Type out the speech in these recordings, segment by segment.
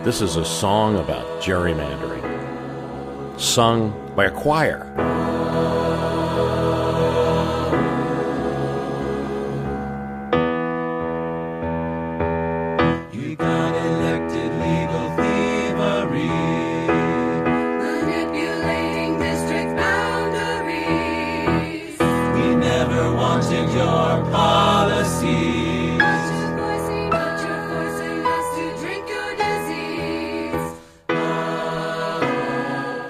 This is a song about gerrymandering, sung by a choir. You got elected legal thievery, manipulating district boundaries. We never wanted your policies. But you're forcing us to drink your disease.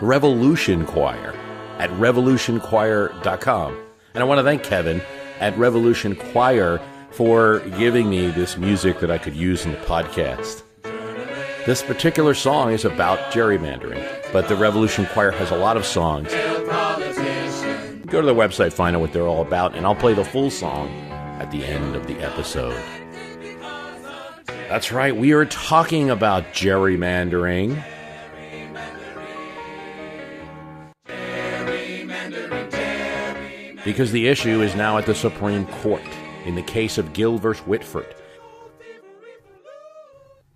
Revolution Choir at revolutionchoir.com. And I want to thank Kevin at Revolution Choir for giving me this music that I could use in the podcast. This particular song is about gerrymandering, but the Revolution Choir has a lot of songs. Go to their website, find out what they're all about, and I'll play the full song at the end of the episode. That's right, we are talking about gerrymandering. Because the issue is now at the Supreme Court in the case of Gill v. Whitford,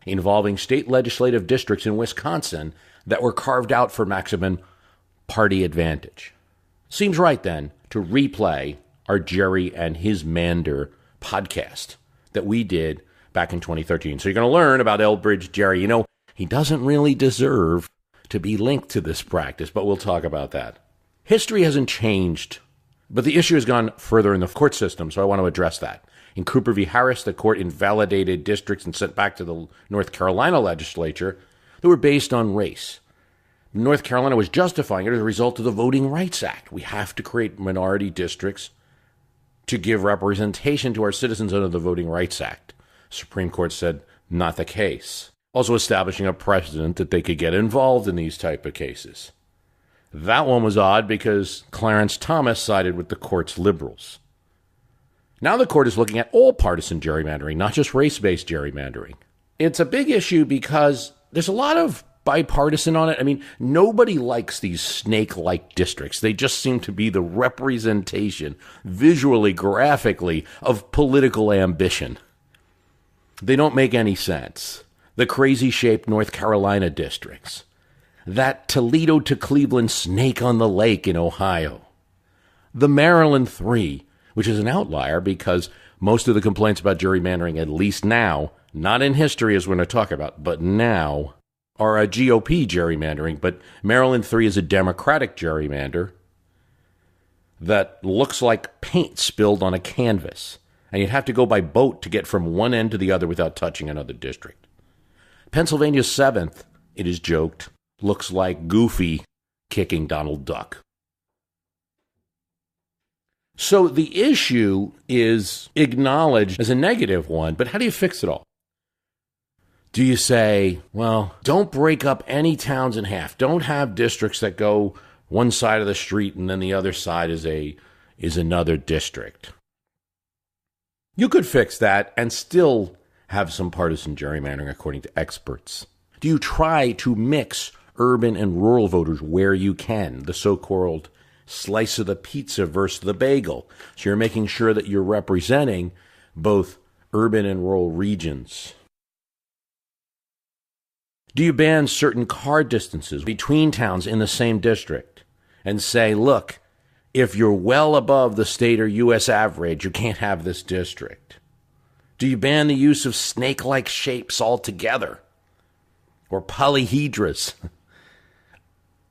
involving state legislative districts in Wisconsin that were carved out for maximum party advantage. Seems right, then, to replay our Gerry and His Mander podcast that we did back in 2013. So you're going to learn about Elbridge Gerry. You know, he doesn't really deserve to be linked to this practice, but we'll talk about that. History hasn't changed, but the issue has gone further in the court system, so I want to address that. In Cooper v. Harris, the court invalidated districts and sent back to the North Carolina legislature that were based on race. North Carolina was justifying it as a result of the Voting Rights Act. We have to create minority districts to give representation to our citizens under the Voting Rights Act. Supreme Court said, not the case. Also establishing a precedent that they could get involved in these type of cases. That one was odd because Clarence Thomas sided with the court's liberals. Now the court is looking at all partisan gerrymandering, not just race-based gerrymandering. It's a big issue because there's a lot of bipartisan on it. I mean, nobody likes these snake-like districts. They just seem to be the representation, visually, graphically, of political ambition. They don't make any sense. The crazy-shaped North Carolina districts. That Toledo to Cleveland snake on the lake in Ohio. The Maryland 3, which is an outlier because most of the complaints about gerrymandering, at least now, not in history as we're going to talk about, but now, are a GOP gerrymandering. But Maryland 3 is a Democratic gerrymander that looks like paint spilled on a canvas. And you'd have to go by boat to get from one end to the other without touching another district. Pennsylvania's 7th, it is joked, looks like Goofy kicking Donald Duck. So the issue is acknowledged as a negative one, but how do you fix it all? Do you say, well, don't break up any towns in half. Don't have districts that go one side of the street and then the other side is another district. You could fix that and still have some partisan gerrymandering, according to experts. Do you try to mix urban and rural voters where you can, the so-called slice of the pizza versus the bagel? So you're making sure that you're representing both urban and rural regions. Do you ban certain car distances between towns in the same district and say, look, if you're well above the state or U.S. average, you can't have this district? Do you ban the use of snake-like shapes altogether? Or polyhedras?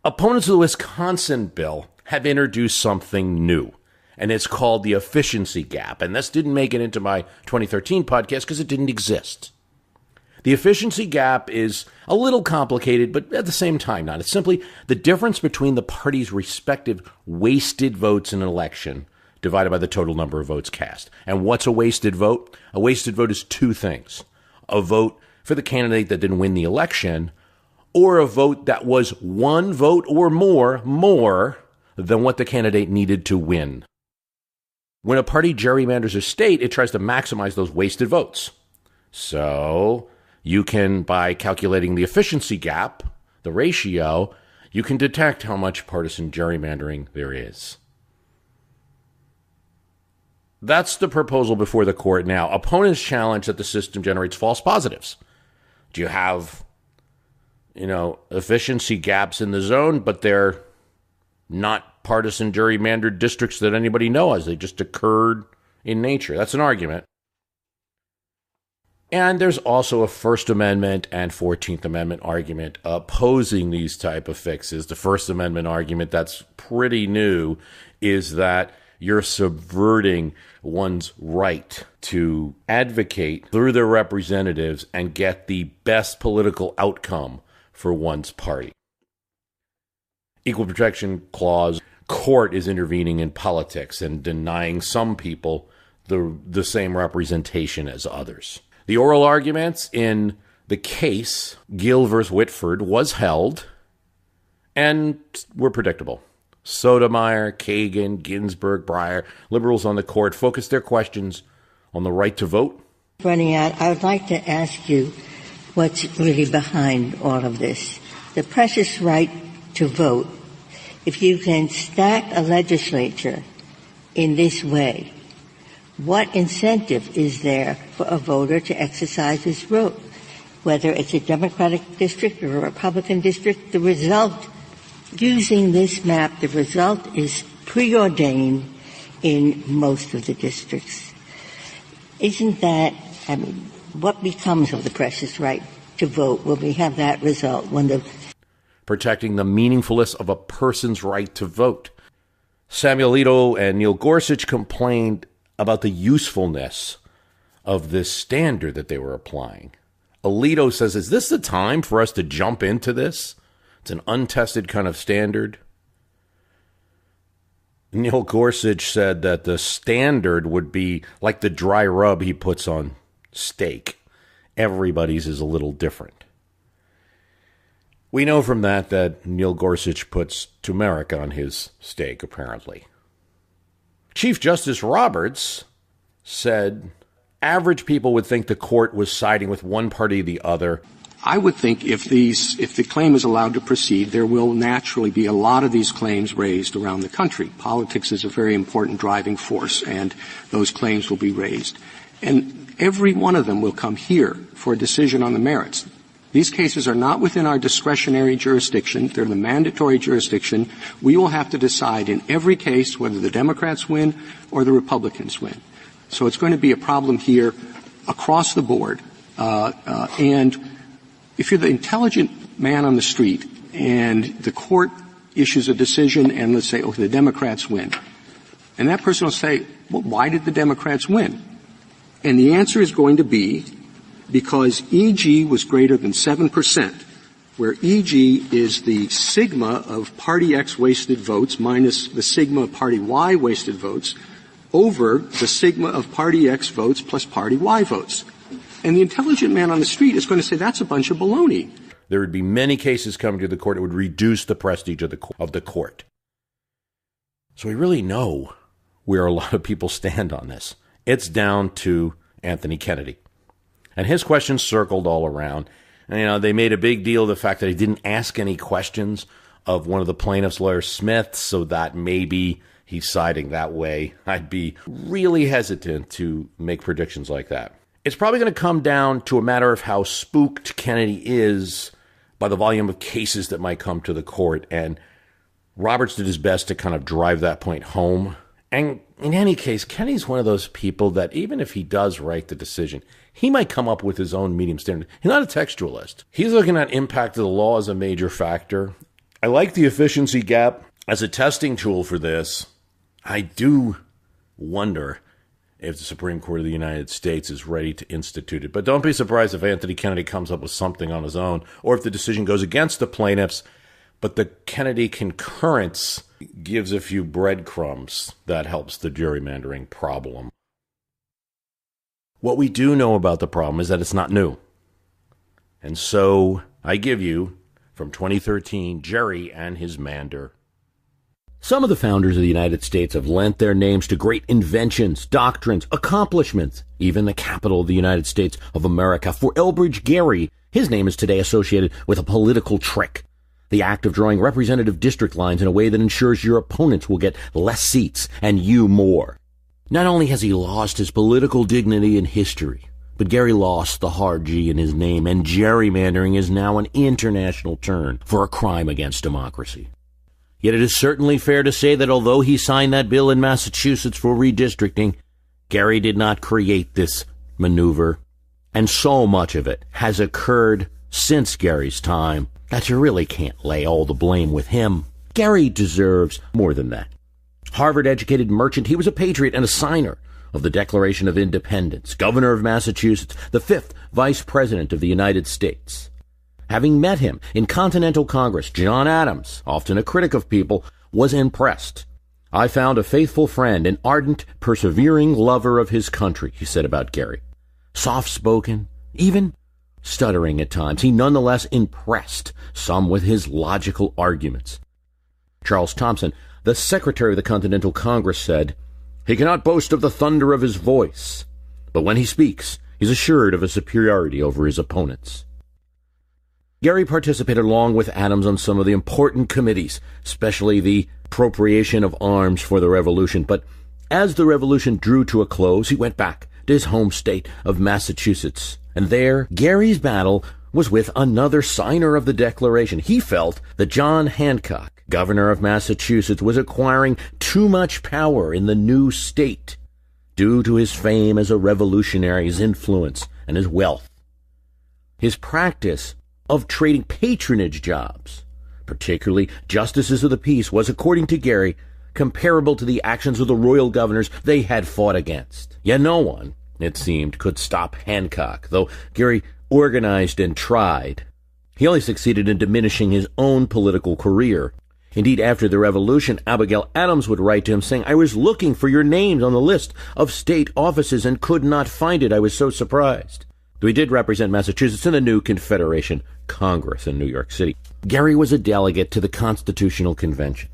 Opponents of the Wisconsin bill have introduced something new, and it's called the efficiency gap. And this didn't make it into my 2013 podcast because it didn't exist. The efficiency gap is a little complicated, but at the same time not. It's simply the difference between the parties' respective wasted votes in an election divided by the total number of votes cast. And what's a wasted vote? A wasted vote is two things. A vote for the candidate that didn't win the election, or a vote that was one vote or more than what the candidate needed to win. When a party gerrymanders a state, it tries to maximize those wasted votes. So you can, by calculating the efficiency gap, the ratio, you can detect how much partisan gerrymandering there is. That's the proposal before the court now. Opponents challenge that the system generates false positives. Do you have efficiency gaps in the zone, but they're not partisan gerrymandered districts that anybody knows. They just occurred in nature. That's an argument. And there's also a First Amendment and 14th Amendment argument opposing these type of fixes. The First Amendment argument, that's pretty new, is that you're subverting one's right to advocate through their representatives and get the best political outcome for one's party. Equal Protection Clause, court is intervening in politics and denying some people the same representation as others. The oral arguments in the case, Gill versus Whitford, was held and were predictable. Sotomayor, Kagan, Ginsburg, Breyer, liberals on the court focused their questions on the right to vote. Running out, I would like to ask you what's really behind all of this. The precious right to vote. If you can stack a legislature in this way, what incentive is there for a voter to exercise his vote? Whether it's a Democratic district or a Republican district, the result, using this map, the result is preordained in most of the districts. Isn't that, what becomes of the precious right to vote when we have that result? Protecting the meaningfulness of a person's right to vote. Samuel Alito and Neil Gorsuch complained about the usefulness of this standard that they were applying. Alito says, is this the time for us to jump into this? It's an untested kind of standard. Neil Gorsuch said that the standard would be like the dry rub he puts on steak. Everybody's is a little different. We know from that Neil Gorsuch puts turmeric on his steak, apparently. Chief Justice Roberts said average people would think the court was siding with one party or the other. I would think if the claim is allowed to proceed, there will naturally be a lot of these claims raised around the country. Politics is a very important driving force, and those claims will be raised. And every one of them will come here for a decision on the merits. These cases are not within our discretionary jurisdiction. They're the mandatory jurisdiction. We will have to decide in every case whether the Democrats win or the Republicans win. So it's going to be a problem here across the board. And if you're the intelligent man on the street and the court issues a decision and let's say, the Democrats win, and that person will say, well, why did the Democrats win? And the answer is going to be because EG was greater than 7%, where EG is the sigma of Party X wasted votes minus the sigma of Party Y wasted votes over the sigma of Party X votes plus Party Y votes. And the intelligent man on the street is going to say that's a bunch of baloney. There would be many cases coming to the court. It would reduce the prestige of the court. So we really know where a lot of people stand on this. It's down to Anthony Kennedy. And his questions circled all around. And, they made a big deal of the fact that he didn't ask any questions of one of the plaintiff's lawyers, Smith, so that maybe he's siding that way. I'd be really hesitant to make predictions like that. It's probably going to come down to a matter of how spooked Kennedy is by the volume of cases that might come to the court. And Roberts did his best to kind of drive that point home. And in any case, Kennedy's one of those people that even if he does write the decision, he might come up with his own medium standard. He's not a textualist. He's looking at impact of the law as a major factor. I like the efficiency gap as a testing tool for this. I do wonder if the Supreme Court of the United States is ready to institute it. But don't be surprised if Anthony Kennedy comes up with something on his own, or if the decision goes against the plaintiffs, but the Kennedy concurrence gives a few breadcrumbs that helps the gerrymandering problem. What we do know about the problem is that it's not new. And so I give you, from 2013, Gerry and His Mander. Some of the founders of the United States have lent their names to great inventions, doctrines, accomplishments, even the capital of the United States of America. For Elbridge Gerry, his name is today associated with a political trick, the act of drawing representative district lines in a way that ensures your opponents will get less seats and you more. Not only has he lost his political dignity in history, But Gerry lost the hard G in his name, and gerrymandering is now an international term for a crime against democracy. Yet it is certainly fair to say that although he signed that bill in Massachusetts for redistricting, Gerry did not create this maneuver, and so much of it has occurred since Gerry's time that you really can't lay all the blame with him. Gerry deserves more than that. Harvard-educated merchant, he was a patriot and a signer of the Declaration of Independence, governor of Massachusetts, the 5th Vice President of the United States. Having met him in Continental Congress, John Adams, often a critic of people, was impressed. "I found a faithful friend, an ardent, persevering lover of his country," he said about Gerry. Soft-spoken, even stuttering at times, he nonetheless impressed some with his logical arguments. Charles Thompson, the Secretary of the Continental Congress, said, "He cannot boast of the thunder of his voice, but when he speaks, he's assured of a superiority over his opponents." Gerry participated along with Adams on some of the important committees, especially the appropriation of arms for the Revolution. But as the Revolution drew to a close, he went back to his home state of Massachusetts. And there, Gerry's battle was with another signer of the Declaration. He felt that John Hancock, governor of Massachusetts, was acquiring too much power in the new state due to his fame as a revolutionary, his influence, and his wealth. His practice of trading patronage jobs, particularly justices of the peace, was, according to Gerry, comparable to the actions of the royal governors they had fought against. Yet no one, it seemed, could stop Hancock, though Gerry organized and tried. He only succeeded in diminishing his own political career. Indeed, after the Revolution, Abigail Adams would write to him saying, "I was looking for your names on the list of state offices and could not find it. I was so surprised." Though he did represent Massachusetts in the new Confederation Congress in New York City. Gerry was a delegate to the Constitutional Convention.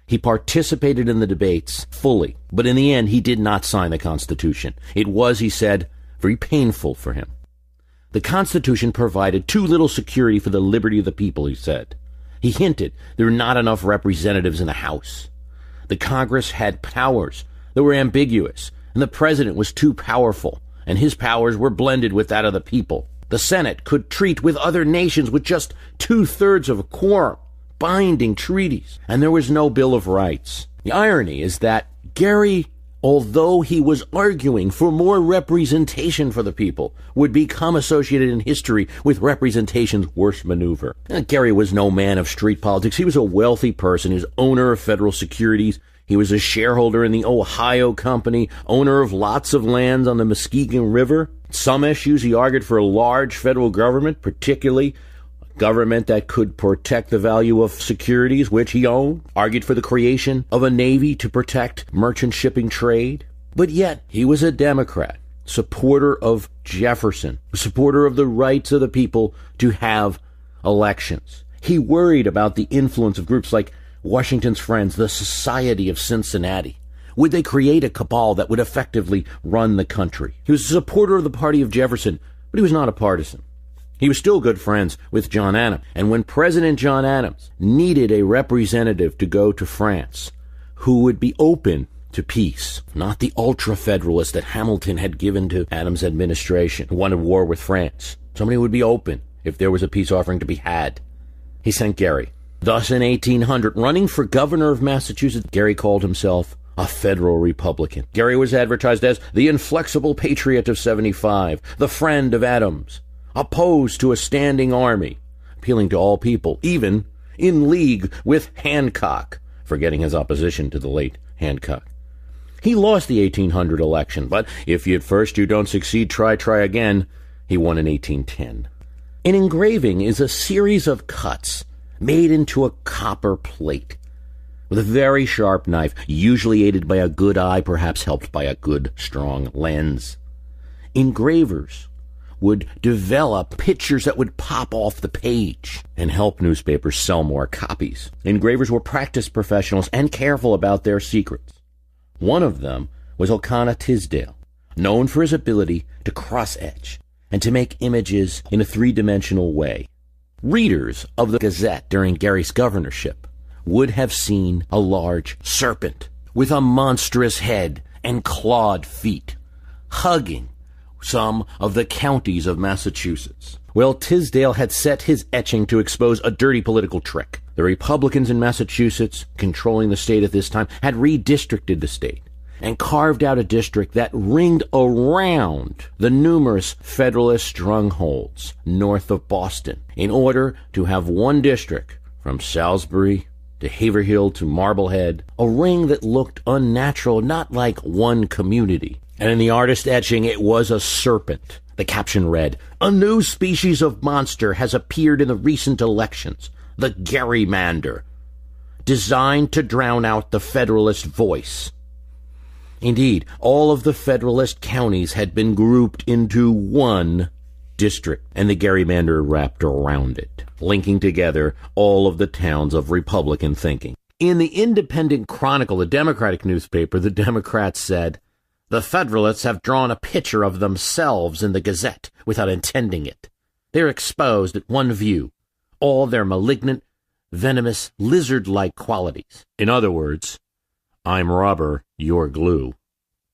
He participated in the debates fully, but in the end he did not sign the Constitution. It was, he said, very painful for him. The Constitution provided too little security for the liberty of the people, he said. He hinted there were not enough representatives in the House. The Congress had powers that were ambiguous, and the president was too powerful, and his powers were blended with that of the people. The Senate could treat with other nations with just 2/3 of a quorum, binding treaties, and there was no Bill of Rights. The irony is that Gerry, although he was arguing for more representation for the people, would become associated in history with representation's worst maneuver. Gerry was no man of street politics. He was a wealthy person. He was owner of federal securities. He was a shareholder in the Ohio Company, owner of lots of lands on the Muskegon River. Some issues he argued for a large federal government, particularly a government that could protect the value of securities, which he owned. Argued for the creation of a navy to protect merchant shipping trade. But yet, he was a Democrat, supporter of Jefferson, a supporter of the rights of the people to have elections. He worried about the influence of groups like Washington's Friends, the Society of Cincinnati. Would they create a cabal that would effectively run the country? He was a supporter of the party of Jefferson, but he was not a partisan. He was still good friends with John Adams, and when President John Adams needed a representative to go to France who would be open to peace, not the ultra-federalist that Hamilton had given to Adams' administration, who wanted war with France, somebody who would be open if there was a peace offering to be had, he sent Gerry. Thus, in 1800, running for governor of Massachusetts, Gerry called himself a federal Republican. Gerry was advertised as the inflexible patriot of 75, the friend of Adams, opposed to a standing army, appealing to all people, even in league with Hancock, forgetting his opposition to the late Hancock. He lost the 1800 election, but if at first you don't succeed, try again. He won in 1810. An engraving is a series of cuts made into a copper plate with a very sharp knife, usually aided by a good eye, perhaps helped by a good, strong lens. Engravers would develop pictures that would pop off the page and help newspapers sell more copies. Engravers were practiced professionals and careful about their secrets. One of them was Elkanah Tisdale, known for his ability to cross-etch and to make images in a three-dimensional way. Readers of the Gazette during Gerry's governorship would have seen a large serpent with a monstrous head and clawed feet, hugging some of the counties of Massachusetts. Well, Tisdale had set his etching to expose a dirty political trick. The Republicans in Massachusetts, controlling the state at this time, had redistricted the state and carved out a district that ringed around the numerous Federalist strongholds north of Boston in order to have one district from Salisbury to Haverhill to Marblehead, a ring that looked unnatural, not like one community. And in the artist etching, it was a serpent. The caption read, "A new species of monster has appeared in the recent elections, the Gerrymander, designed to drown out the Federalist voice." Indeed, all of the Federalist counties had been grouped into one district, and the gerrymander wrapped around it, linking together all of the towns of Republican thinking. In the Independent Chronicle, a Democratic newspaper, the Democrats said, "The Federalists have drawn a picture of themselves in the Gazette without intending it. They're exposed at one view, all their malignant, venomous, lizard-like qualities. In other words, I'm rubber, you're glue."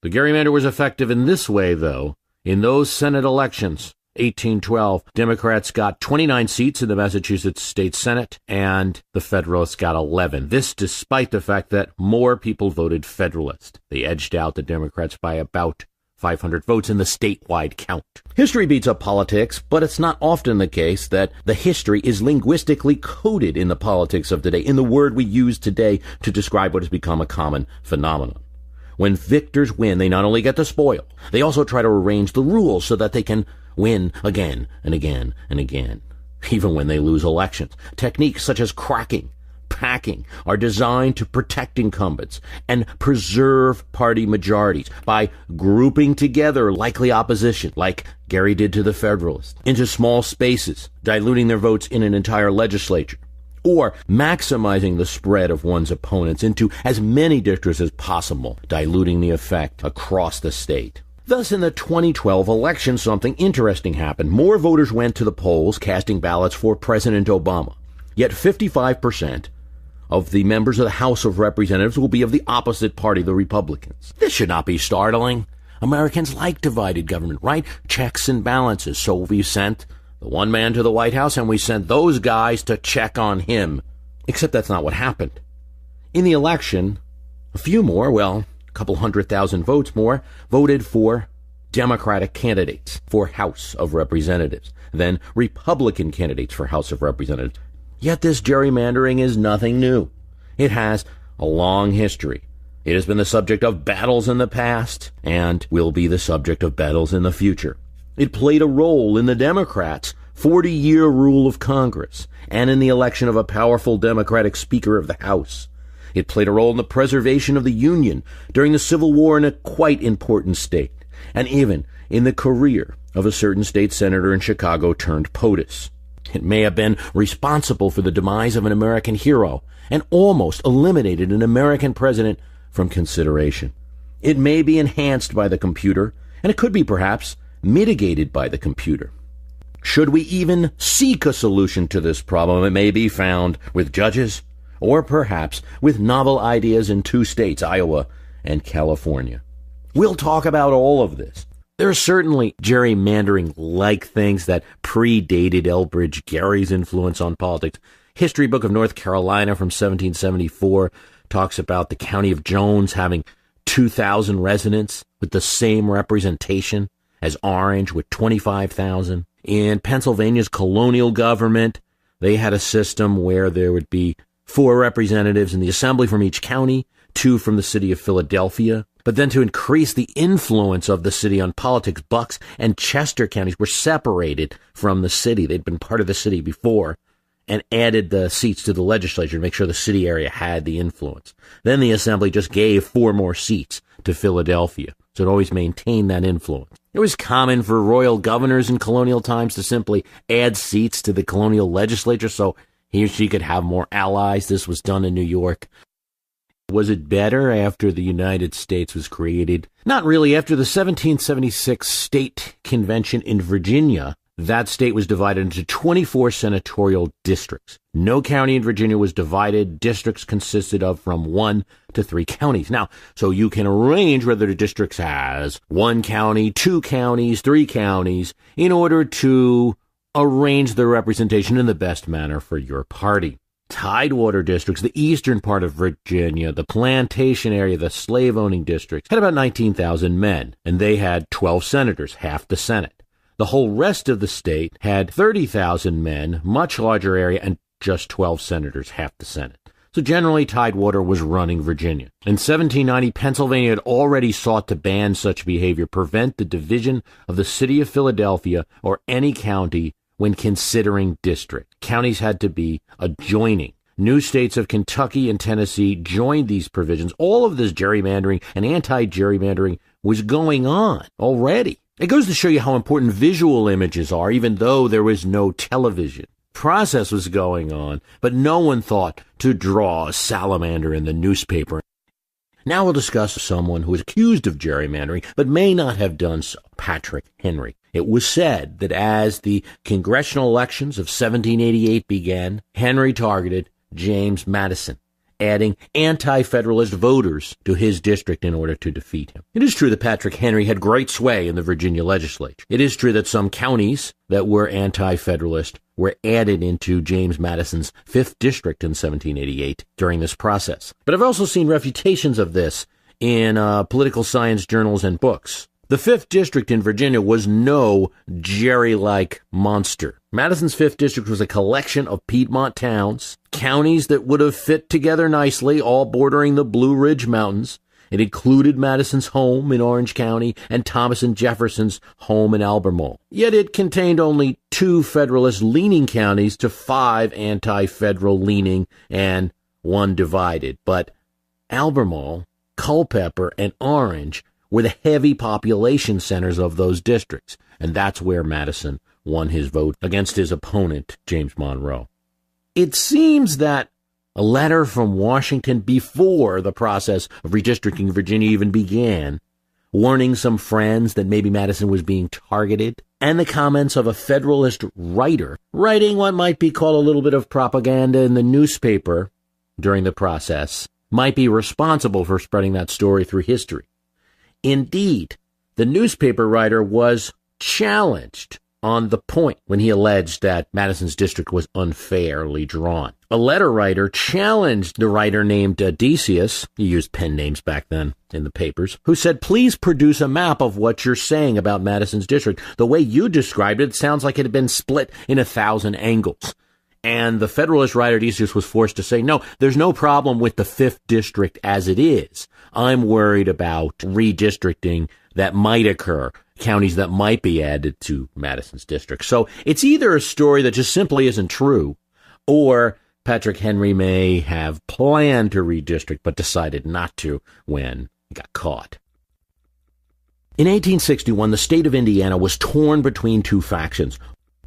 The gerrymander was effective in this way, though. In those Senate elections, 1812, Democrats got 29 seats in the Massachusetts State Senate, and the Federalists got 11. This despite the fact that more people voted Federalist. They edged out the Democrats by about 500 votes in the statewide count. History beats up politics, but it's not often the case that the history is linguistically coded in the politics of today, in the word we use today to describe what has become a common phenomenon. When victors win, they not only get the spoil, they also try to arrange the rules so that they can win again and again and again, even when they lose elections. Techniques such as cracking, packing are designed to protect incumbents and preserve party majorities by grouping together likely opposition, like Gerry did to the Federalists, into small spaces, diluting their votes in an entire legislature, or maximizing the spread of one's opponents into as many districts as possible, diluting the effect across the state. Thus, in the 2012 election, something interesting happened. More voters went to the polls casting ballots for President Obama. Yet 55% of the members of the House of Representatives will be of the opposite party, the Republicans. This should not be startling. Americans like divided government, right? Checks and balances. So we sent the one man to the White House, and we sent those guys to check on him. Except that's not what happened. In the election, a few more, well, a couple 100,000 votes more, voted for Democratic candidates for House of Representatives than Republican candidates for House of Representatives. Yet this gerrymandering is nothing new. It has a long history. It has been the subject of battles in the past and will be the subject of battles in the future. It played a role in the Democrats' 40-year rule of Congress and in the election of a powerful Democratic Speaker of the House. It played a role in the preservation of the Union during the Civil War in a quite important state, and even in the career of a certain state senator in Chicago turned POTUS. It may have been responsible for the demise of an American hero and almost eliminated an American president from consideration. It may be enhanced by the computer, and it could be perhaps mitigated by the computer. Should we even seek a solution to this problem, it may be found with judges or perhaps with novel ideas in two states, Iowa and California. We'll talk about all of this. There are certainly gerrymandering-like things that predated Elbridge Gerry's influence on politics. History book of North Carolina from 1774 talks about the county of Jones having 2,000 residents with the same representation as Orange with 25,000. In Pennsylvania's colonial government, they had a system where there would be 4 representatives in the assembly from each county, 2 from the city of Philadelphia. But then to increase the influence of the city on politics, Bucks and Chester counties were separated from the city. They'd been part of the city before and added the seats to the legislature to make sure the city area had the influence. Then the assembly just gave 4 more seats to Philadelphia, so it always maintained that influence. It was common for royal governors in colonial times to simply add seats to the colonial legislature so he or she could have more allies. This was done in New York. Was it better after the United States was created? Not really. After the 1776 State Convention in Virginia, that state was divided into 24 senatorial districts. No county in Virginia was divided. Districts consisted of from 1 to 3 counties. Now, so you can arrange whether the district has 1 county, 2 counties, 3 counties, in order to arrange the representation in the best manner for your party. Tidewater districts, the eastern part of Virginia, the plantation area, the slave-owning districts, had about 19,000 men, and they had 12 senators, half the Senate. The whole rest of the state had 30,000 men, much larger area, and just 12 senators, half the Senate. So generally, Tidewater was running Virginia. In 1790, Pennsylvania had already sought to ban such behavior, prevent the division of the city of Philadelphia or any county when considering district. Counties had to be adjoining. New states of Kentucky and Tennessee joined these provisions. All of this gerrymandering and anti-gerrymandering was going on already. It goes to show you how important visual images are, even though there was no television. Process was going on, but no one thought to draw a salamander in the newspaper. Now we'll discuss someone who is accused of gerrymandering, but may not have done so, Patrick Henry. It was said that as the congressional elections of 1788 began, Henry targeted James Madison, adding anti-Federalist voters to his district in order to defeat him. It is true that Patrick Henry had great sway in the Virginia legislature. It is true that some counties that were anti-Federalist were added into James Madison's 5th district in 1788 during this process. But I've also seen refutations of this in political science journals and books. The 5th district in Virginia was no Gerry-like monster. Madison's 5th district was a collection of Piedmont towns, counties that would have fit together nicely, all bordering the Blue Ridge Mountains. It included Madison's home in Orange County and Thomas and Jefferson's home in Albemarle. Yet it contained only 2 Federalist-leaning counties to 5 anti-Federal-leaning and 1 divided. But Albemarle, Culpeper, and Orange were the heavy population centers of those districts, and that's where Madison won his vote against his opponent, James Monroe. It seems that a letter from Washington before the process of redistricting Virginia even began, warning some friends that maybe Madison was being targeted, and the comments of a Federalist writer writing what might be called a little bit of propaganda in the newspaper during the process, might be responsible for spreading that story through history. Indeed, the newspaper writer was challenged on the point when he alleged that Madison's district was unfairly drawn. A letter writer challenged the writer named Decius, he used pen names back then in the papers, who said, please produce a map of what you're saying about Madison's district. The way you described it sounds like it had been split in 1,000 angles. And the Federalist writer Decius was forced to say, no, there's no problem with the 5th district as it is. I'm worried about redistricting that might occur, counties that might be added to Madison's district. So it's either a story that just simply isn't true, or Patrick Henry may have planned to redistrict but decided not to when he got caught. In 1861, the state of Indiana was torn between 2 factions.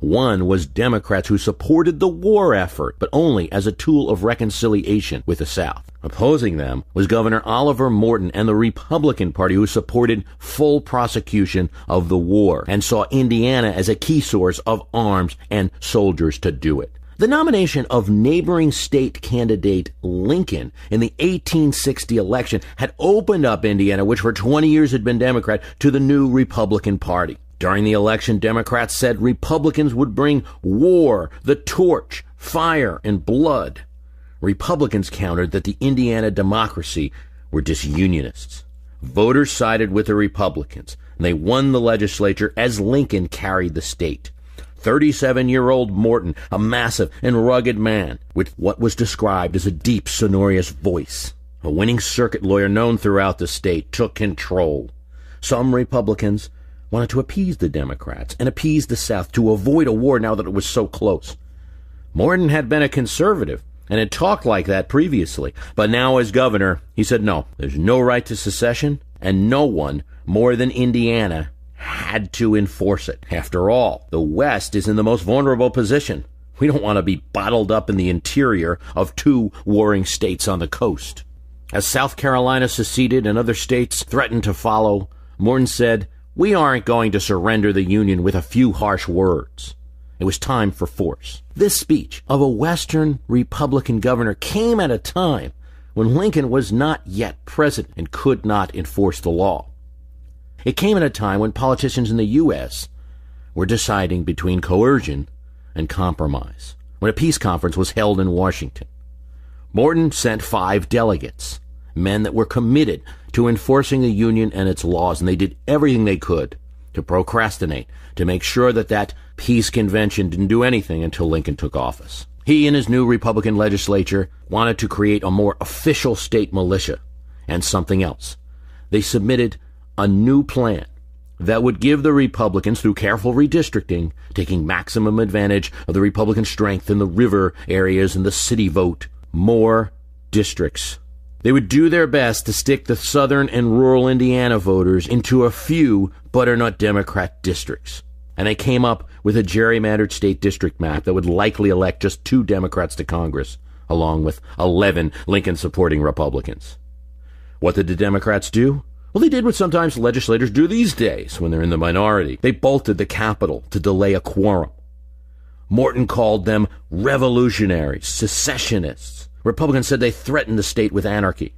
One was Democrats who supported the war effort, but only as a tool of reconciliation with the South. Opposing them was Governor Oliver Morton and the Republican Party, who supported full prosecution of the war and saw Indiana as a key source of arms and soldiers to do it. The nomination of neighboring state candidate Lincoln in the 1860 election had opened up Indiana, which for 20 years had been Democrat, to the new Republican Party. During the election, Democrats said Republicans would bring war, the torch, fire, and blood. Republicans countered that the Indiana Democracy were disunionists. Voters sided with the Republicans, and they won the legislature as Lincoln carried the state. 37-year-old Morton, a massive and rugged man with what was described as a deep, sonorous voice, a winning circuit lawyer known throughout the state, took control. Some Republicans wanted to appease the Democrats and appease the South to avoid a war now that it was so close. Morton had been a conservative and had talked like that previously, but now as governor, he said no, there's no right to secession, and no one more than Indiana had to enforce it. After all, the West is in the most vulnerable position. We don't want to be bottled up in the interior of 2 warring states on the coast. As South Carolina seceded and other states threatened to follow, Morton said, We aren't going to surrender the Union with a few harsh words. It was time for force. This speech of a Western Republican governor came at a time when Lincoln was not yet president and could not enforce the law. It came at a time when politicians in the U.S. were deciding between coercion and compromise, when a peace conference was held in Washington. Morton sent 5 delegates, men that were committed to enforcing the Union and its laws, and they did everything they could to procrastinate, to make sure that that peace convention didn't do anything until Lincoln took office. He and his new Republican legislature wanted to create a more official state militia and something else. They submitted a new plan that would give the Republicans, through careful redistricting, taking maximum advantage of the Republican strength in the river areas and the city vote, more districts. They would do their best to stick the southern and rural Indiana voters into a few butternut Democrat districts. And they came up with a gerrymandered state district map that would likely elect just 2 Democrats to Congress, along with 11 Lincoln-supporting Republicans. What did the Democrats do? Well, they did what sometimes legislators do these days when they're in the minority. They bolted the Capitol to delay a quorum. Morton called them revolutionaries, secessionists. Republicans said they threatened the state with anarchy.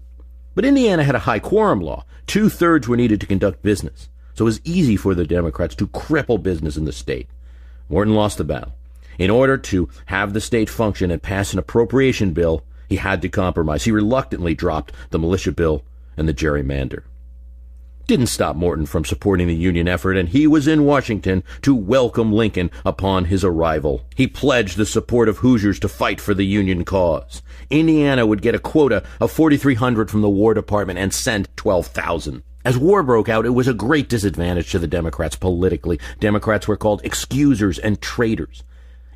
But Indiana had a high quorum law. 2/3 were needed to conduct business. So it was easy for the Democrats to cripple business in the state. Morton lost the battle. In order to have the state function and pass an appropriation bill, he had to compromise. He reluctantly dropped the militia bill and the gerrymander. Didn't stop Morton from supporting the Union effort, and he was in Washington to welcome Lincoln upon his arrival. He pledged the support of Hoosiers to fight for the Union cause. Indiana would get a quota of 4,300 from the War Department and send 12,000. As war broke out, it was a great disadvantage to the Democrats politically. Democrats were called excusers and traitors.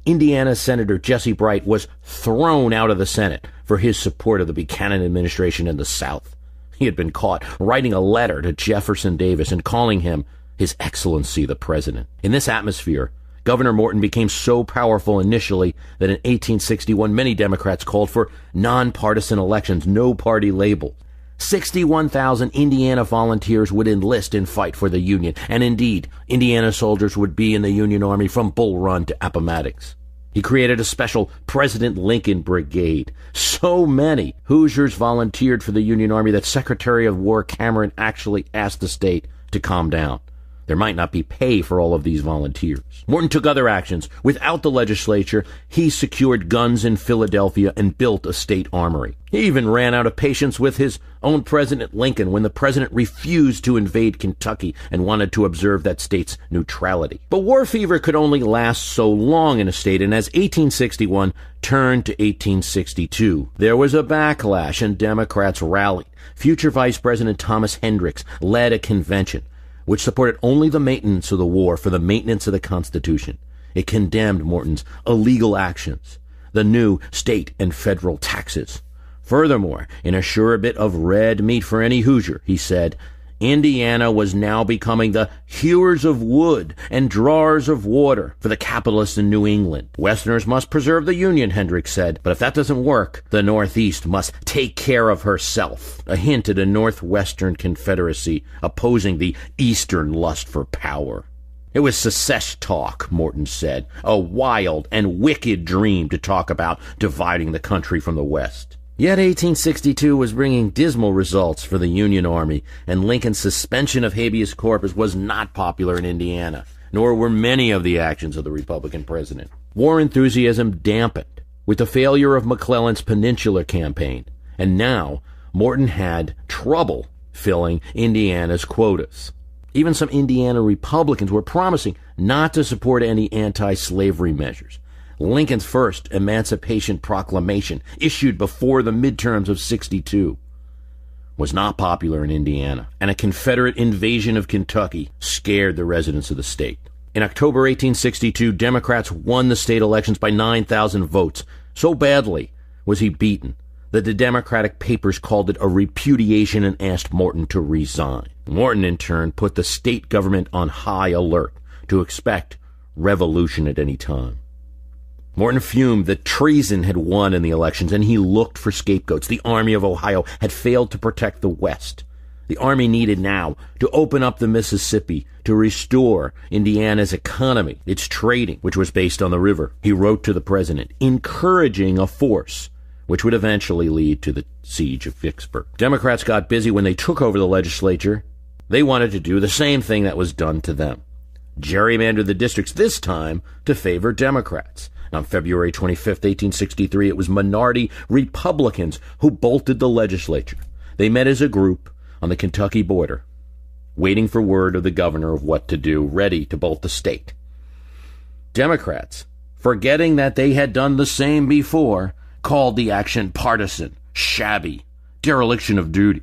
Indiana Senator Jesse Bright was thrown out of the Senate for his support of the Buchanan administration in the South. He had been caught writing a letter to Jefferson Davis and calling him His Excellency the President. In this atmosphere, Governor Morton became so powerful initially that in 1861 many Democrats called for nonpartisan elections, no party label. 61,000 Indiana volunteers would enlist and fight for the Union, and indeed, Indiana soldiers would be in the Union Army from Bull Run to Appomattox. He created a special President Lincoln Brigade. So many Hoosiers volunteered for the Union Army that Secretary of War Cameron actually asked the state to calm down. There might not be pay for all of these volunteers. Morton took other actions. Without the legislature, he secured guns in Philadelphia and built a state armory. He even ran out of patience with his own President Lincoln when the president refused to invade Kentucky and wanted to observe that state's neutrality. But war fever could only last so long in a state, and as 1861 turned to 1862, there was a backlash and Democrats rallied. Future Vice President Thomas Hendricks led a convention which supported only the maintenance of the war for the maintenance of the Constitution. It condemned Morton's illegal actions, the new state and federal taxes. Furthermore, in a sure bit of red meat for any Hoosier, he said, Indiana was now becoming the hewers of wood and drawers of water for the capitalists in New England. Westerners must preserve the Union, Hendricks said, but if that doesn't work, the Northeast must take care of herself. A hint at a Northwestern Confederacy opposing the Eastern lust for power. It was secession talk, Morton said, a wild and wicked dream to talk about dividing the country from the West. Yet 1862 was bringing dismal results for the Union Army, and Lincoln's suspension of habeas corpus was not popular in Indiana, nor were many of the actions of the Republican president. War enthusiasm dampened with the failure of McClellan's Peninsular Campaign, and now Morton had trouble filling Indiana's quotas. Even some Indiana Republicans were promising not to support any anti-slavery measures. Lincoln's first Emancipation Proclamation, issued before the midterms of '62, was not popular in Indiana, and a Confederate invasion of Kentucky scared the residents of the state. In October 1862, Democrats won the state elections by 9,000 votes. So badly was he beaten that the Democratic papers called it a repudiation and asked Morton to resign. Morton, in turn, put the state government on high alert to expect revolution at any time. Morton fumed that treason had won in the elections, and he looked for scapegoats. The Army of Ohio had failed to protect the West. the Army needed now to open up the Mississippi, to restore Indiana's economy, its trading, which was based on the river. He wrote to the president, encouraging a force which would eventually lead to the siege of Vicksburg. Democrats got busy when they took over the legislature. They wanted to do the same thing that was done to them. Gerrymander the districts, this time to favor Democrats. On February 25, 1863, it was minority Republicans who bolted the legislature. They met as a group on the Kentucky border, waiting for word of the governor of what to do, ready to bolt the state. Democrats, forgetting that they had done the same before, called the action partisan, shabby, dereliction of duty.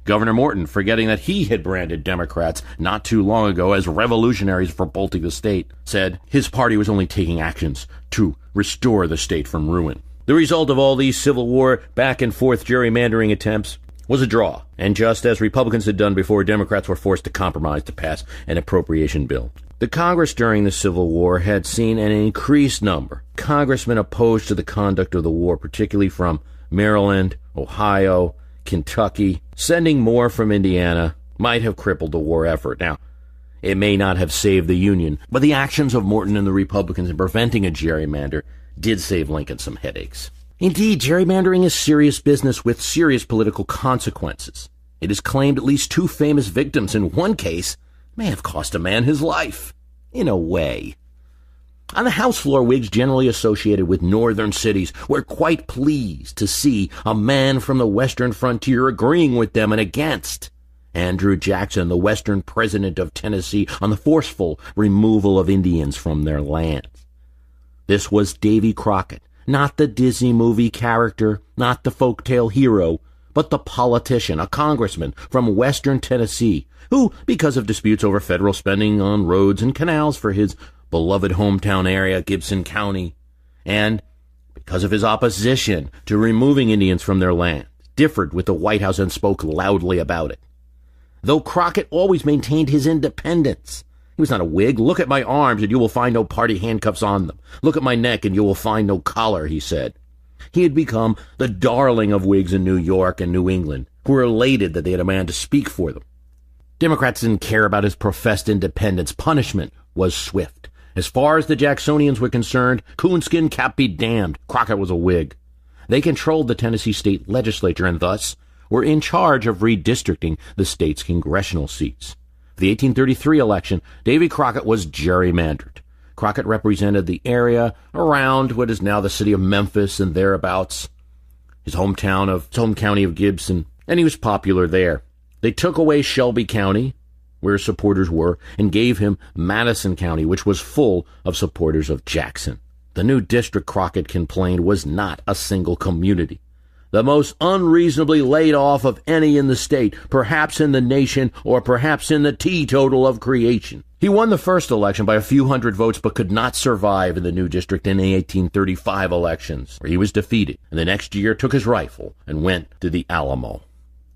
Governor Morton, forgetting that he had branded Democrats not too long ago as revolutionaries for bolting the state, said his party was only taking actions to restore the state from ruin. The result of all these Civil War back-and-forth gerrymandering attempts was a draw, and just as Republicans had done before, Democrats were forced to compromise to pass an appropriation bill. The Congress during the Civil War had seen an increased number of congressmen opposed to the conduct of the war, particularly from Maryland, Ohio, Kentucky. Sending more from Indiana might have crippled the war effort. Now, it may not have saved the Union, but the actions of Morton and the Republicans in preventing a gerrymander did save Lincoln some headaches. Indeed, gerrymandering is serious business with serious political consequences. It has claimed at least 2 famous victims. In one case, may have cost a man his life. In a way. On the House floor, Whigs generally associated with northern cities were quite pleased to see a man from the western frontier agreeing with them and against Andrew Jackson, the western president of Tennessee, on the forceful removal of Indians from their lands. This was Davy Crockett, not the Disney movie character, not the folktale hero, but the politician, a congressman from western Tennessee, who, because of disputes over federal spending on roads and canals for his beloved hometown area, Gibson County, and because of his opposition to removing Indians from their land, differed with the White House and spoke loudly about it. Though Crockett always maintained his independence, he was not a Whig. Look at my arms and you will find no party handcuffs on them. Look at my neck and you will find no collar, he said. He had become the darling of Whigs in New York and New England, who were elated that they had a man to speak for them. Democrats didn't care about his professed independence. Punishment was swift. As far as the Jacksonians were concerned, coonskin cap be damned. Crockett was a Whig. They controlled the Tennessee state legislature and thus were in charge of redistricting the state's congressional seats. For the 1833 election, Davy Crockett was gerrymandered. Crockett represented the area around what is now the city of Memphis and thereabouts, his home county of Gibson, and he was popular there. They took away Shelby County, where his supporters were, and gave him Madison County, which was full of supporters of Jackson. The new district, Crockett complained, was not a single community. The most unreasonably laid off of any in the state, perhaps in the nation, or perhaps in the teetotal of creation. He won the first election by a few hundred votes, but could not survive in the new district in the 1835 elections, where he was defeated, and the next year took his rifle and went to the Alamo.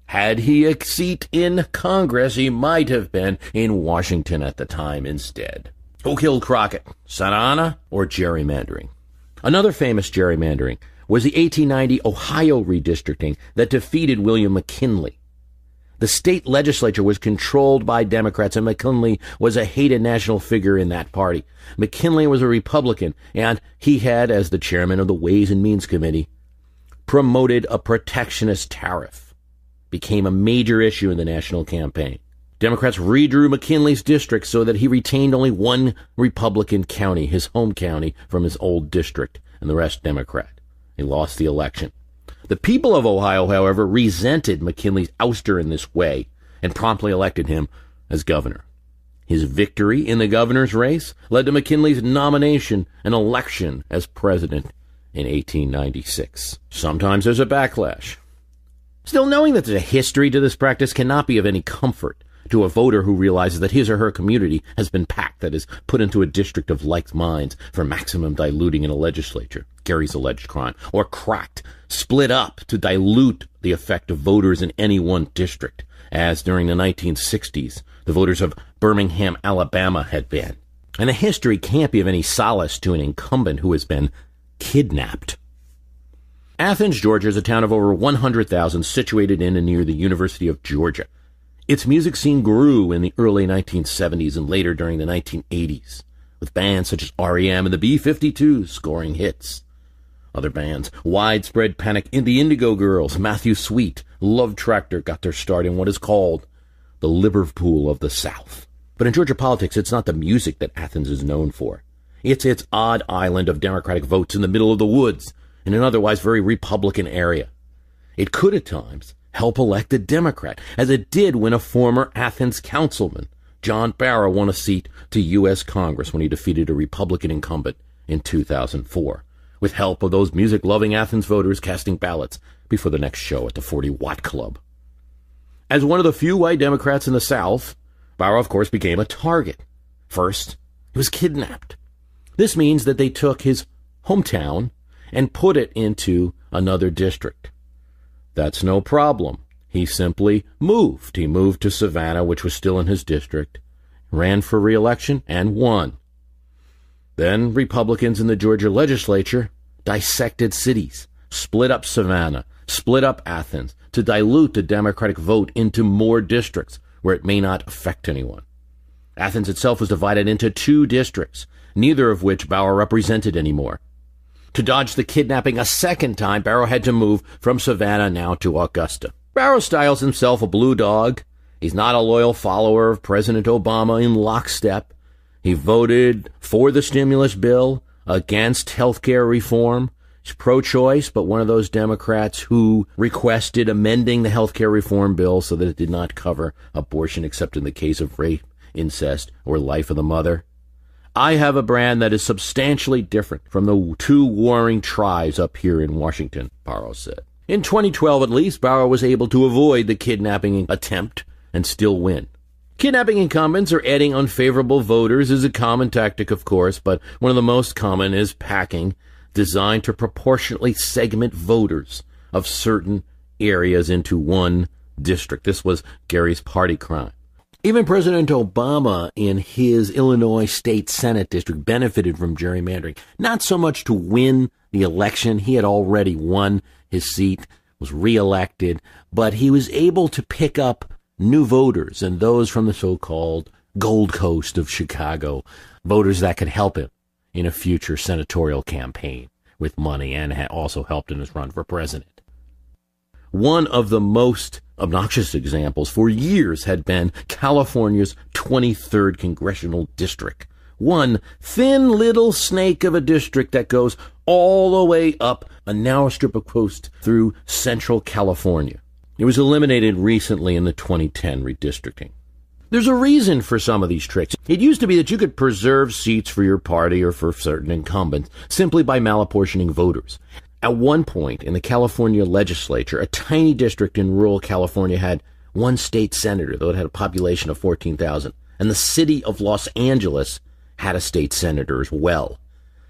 Had he a seat in Congress, he might have been in Washington at the time instead. Who killed Crockett? Santa Anna or gerrymandering? Another famous gerrymandering was the 1890 Ohio redistricting that defeated William McKinley. The state legislature was controlled by Democrats, and McKinley was a hated national figure in that party. McKinley was a Republican, and he had, as the chairman of the Ways and Means Committee, promoted a protectionist tariff. Became a major issue in the national campaign. Democrats redrew McKinley's district so that he retained only one Republican county, his home county, from his old district, and the rest Democrat. He lost the election. The people of Ohio, however, resented McKinley's ouster in this way and promptly elected him as governor. His victory in the governor's race led to McKinley's nomination and election as president in 1896. Sometimes there's a backlash. Still, knowing that there's a history to this practice cannot be of any comfort to a voter who realizes that his or her community has been packed, that is, put into a district of like minds for maximum diluting in a legislature, Gerry's alleged crime, or cracked, split up to dilute the effect of voters in any one district, as during the 1960s, the voters of Birmingham, Alabama had been. And the history can't be of any solace to an incumbent who has been kidnapped. Athens, Georgia is a town of over 100,000 situated in and near the University of Georgia. Its music scene grew in the early 1970s and later during the 1980s, with bands such as REM and the B-52s scoring hits. Other bands, Widespread Panic, the Indigo Girls, Matthew Sweet, Love Tractor got their start in what is called the Liverpool of the South. But in Georgia politics, it's not the music that Athens is known for. It's its odd island of Democratic votes in the middle of the woods, in an otherwise very Republican area. It could at times help elect a Democrat, as it did when a former Athens councilman, John Barrow, won a seat to U.S. Congress when he defeated a Republican incumbent in 2004, with help of those music-loving Athens voters casting ballots before the next show at the 40-Watt Club. As one of the few white Democrats in the South, Barrow, of course, became a target. First, he was kidnapped. This means that they took his hometown and put it into another district. That's no problem. He simply moved. He moved to Savannah, which was still in his district, ran for re-election, and won. Then Republicans in the Georgia legislature dissected cities, split up Savannah, split up Athens, to dilute the Democratic vote into more districts where it may not affect anyone. Athens itself was divided into 2 districts, neither of which Barrow represented anymore. To dodge the kidnapping a second time, Barrow had to move from Savannah now to Augusta. Barrow styles himself a blue dog. He's not a loyal follower of President Obama in lockstep. He voted for the stimulus bill, against health care reform. He's pro-choice, but one of those Democrats who requested amending the health care reform bill so that it did not cover abortion except in the case of rape, incest, or life of the mother. I have a brand that is substantially different from the 2 warring tribes up here in Washington, Barrow said. In 2012, at least, Barrow was able to avoid the kidnapping attempt and still win. Kidnapping incumbents or adding unfavorable voters is a common tactic, of course, but one of the most common is packing, designed to proportionately segment voters of certain areas into one district. This was Gary's party crime. Even President Obama in his Illinois State Senate district benefited from gerrymandering, not so much to win the election. He had already won his seat, was reelected, but he was able to pick up new voters and those from the so-called Gold Coast of Chicago, voters that could help him in a future senatorial campaign with money and also helped in his run for president. One of the most obnoxious examples for years had been California's 23rd Congressional District. One thin little snake of a district that goes all the way up a narrow strip of coast through central California. It was eliminated recently in the 2010 redistricting. There's a reason for some of these tricks. It used to be that you could preserve seats for your party or for certain incumbents simply by malapportioning voters. At one point in the California legislature, a tiny district in rural California had 1 state senator, though it had a population of 14,000. And the city of Los Angeles had a state senator as well,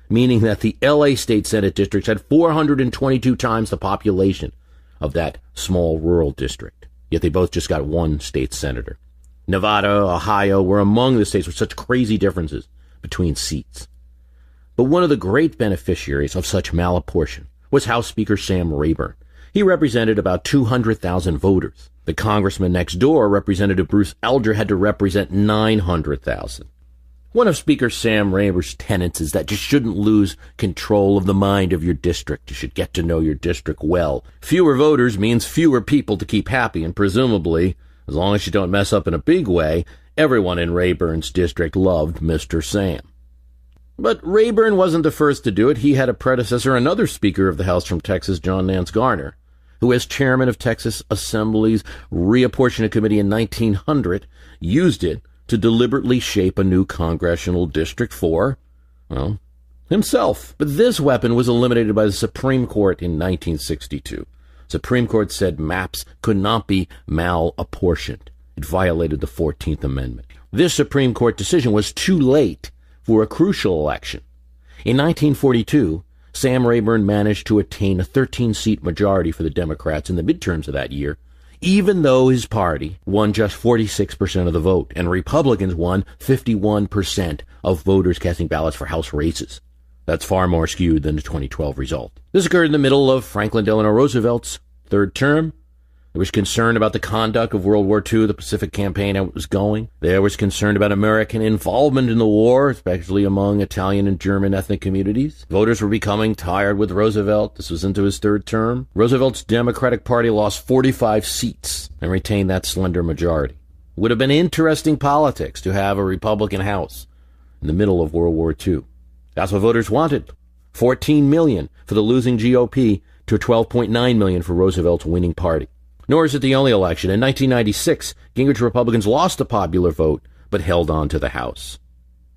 meaning that the LA State Senate districts had 422 times the population of that small rural district. Yet they both just got 1 state senator. Nevada, Ohio were among the states with such crazy differences between seats. But one of the great beneficiaries of such malapportion was House Speaker Sam Rayburn. He represented about 200,000 voters. The congressman next door, Representative Bruce Elder, had to represent 900,000. One of Speaker Sam Rayburn's tenets is that you shouldn't lose control of the mind of your district. You should get to know your district well. Fewer voters means fewer people to keep happy, and presumably, as long as you don't mess up in a big way, everyone in Rayburn's district loved Mr. Sam. But Rayburn wasn't the first to do it. He had a predecessor, another Speaker of the House from Texas, John Nance Garner, who as chairman of Texas Assembly's Reapportionment Committee in 1900, used it to deliberately shape a new congressional district for, well, himself. But this weapon was eliminated by the Supreme Court in 1962. Supreme Court said maps could not be malapportioned. It violated the 14th Amendment. This Supreme Court decision was too late for a crucial election. In 1942, Sam Rayburn managed to attain a 13-seat majority for the Democrats in the midterms of that year, even though his party won just 46% of the vote, and Republicans won 51% of voters casting ballots for House races. That's far more skewed than the 2012 result. This occurred in the middle of Franklin Delano Roosevelt's 3rd term. There was concern about the conduct of World War II, the Pacific Campaign, how it was going. There was concern about American involvement in the war, especially among Italian and German ethnic communities. Voters were becoming tired with Roosevelt. This was into his third term. Roosevelt's Democratic Party lost 45 seats and retained that slender majority. It would have been interesting politics to have a Republican House in the middle of World War II. That's what voters wanted. 14 million for the losing GOP to 12.9 million for Roosevelt's winning party. Nor is it the only election. In 1996, Gingrich Republicans lost the popular vote, but held on to the House.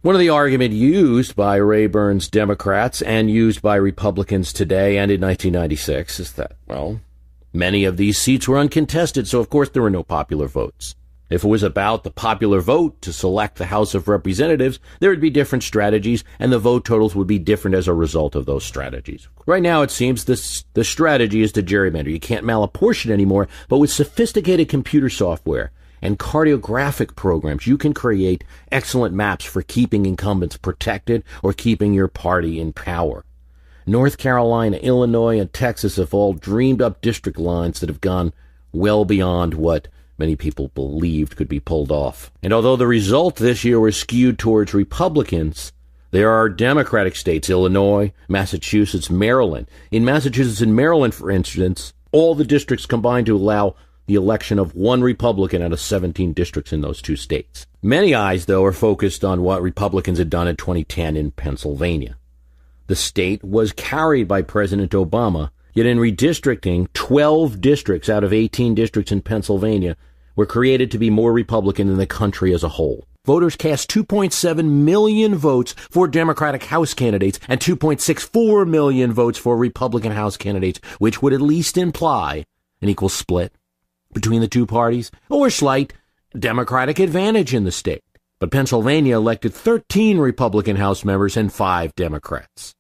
One of the arguments used by Rayburn's Democrats and used by Republicans today and in 1996 is that, well, many of these seats were uncontested, so of course there were no popular votes. If it was about the popular vote to select the House of Representatives, there would be different strategies, and the vote totals would be different as a result of those strategies. Right now, it seems the strategy is to gerrymander. You can't malapportion anymore, but with sophisticated computer software and cartographic programs, you can create excellent maps for keeping incumbents protected or keeping your party in power. North Carolina, Illinois, and Texas have all dreamed up district lines that have gone well beyond what many people believed could be pulled off. And although the result this year was skewed towards Republicans, there are Democratic states, Illinois, Massachusetts, Maryland. In Massachusetts and Maryland, for instance, all the districts combined to allow the election of one Republican out of 17 districts in those two states. Many eyes, though, are focused on what Republicans had done in 2010 in Pennsylvania. The state was carried by President Obama. Yet in redistricting, 12 districts out of 18 districts in Pennsylvania were created to be more Republican than the country as a whole. Voters cast 2.7 million votes for Democratic House candidates and 2.64 million votes for Republican House candidates, which would at least imply an equal split between the two parties or slight Democratic advantage in the state. But Pennsylvania elected 13 Republican House members and 5 Democrats.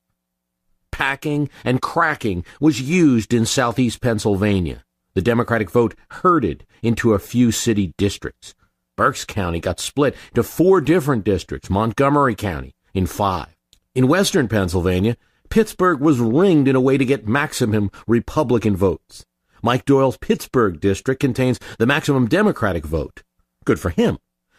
Packing and cracking was used in southeast Pennsylvania. The Democratic vote herded into a few city districts. Berks County got split to 4 different districts, Montgomery County in 5. In western Pennsylvania, Pittsburgh was ringed in a way to get maximum Republican votes. Mike Doyle's Pittsburgh district contains the maximum Democratic vote. Good for him.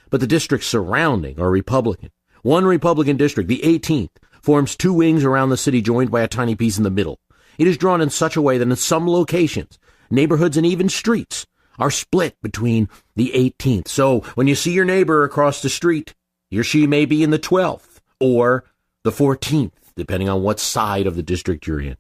But the districts surrounding are Republican. One Republican district, the 18th, forms 2 wings around the city joined by a tiny piece in the middle. It is drawn in such a way that in some locations, neighborhoods and even streets are split between the 18th. So when you see your neighbor across the street, he or she may be in the 12th or the 14th, depending on what side of the district you're in.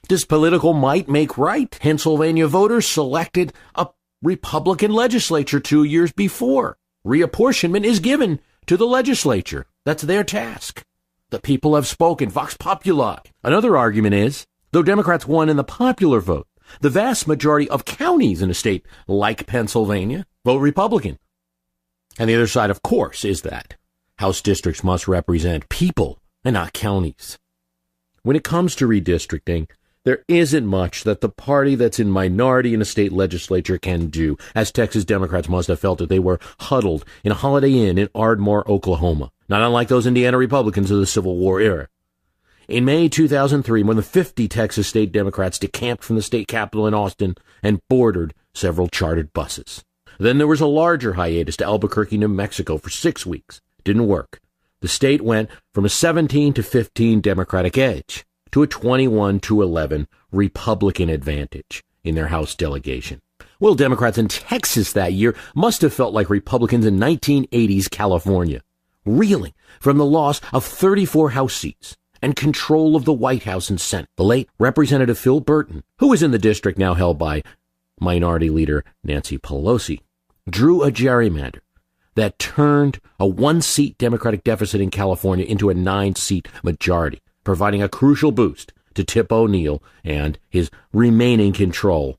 This political might make right. Pennsylvania voters selected a Republican legislature 2 years before. Reapportionment is given to the legislature. That's their task. The people have spoken. Vox populi. Another argument is, though Democrats won in the popular vote, the vast majority of counties in a state like Pennsylvania vote Republican. And the other side, of course, is that House districts must represent people and not counties. When it comes to redistricting, there isn't much that the party that's in minority in a state legislature can do, as Texas Democrats must have felt that they were huddled in a Holiday Inn in Ardmore, Oklahoma, not unlike those Indiana Republicans of the Civil War era. In May 2003, more than 50 Texas state Democrats decamped from the state capitol in Austin and boarded several chartered buses. Then there was a larger hiatus to Albuquerque, New Mexico for 6 weeks. Didn't work. The state went from a 17 to 15 Democratic edge to a 21-11 Republican advantage in their House delegation. Well, Democrats in Texas that year must have felt like Republicans in 1980s California, reeling from the loss of 34 House seats and control of the White House and Senate. The late Representative Phil Burton, who is in the district now held by Minority Leader Nancy Pelosi, drew a gerrymander that turned a 1-seat Democratic deficit in California into a 9-seat majority, providing a crucial boost to Tip O'Neill and his remaining control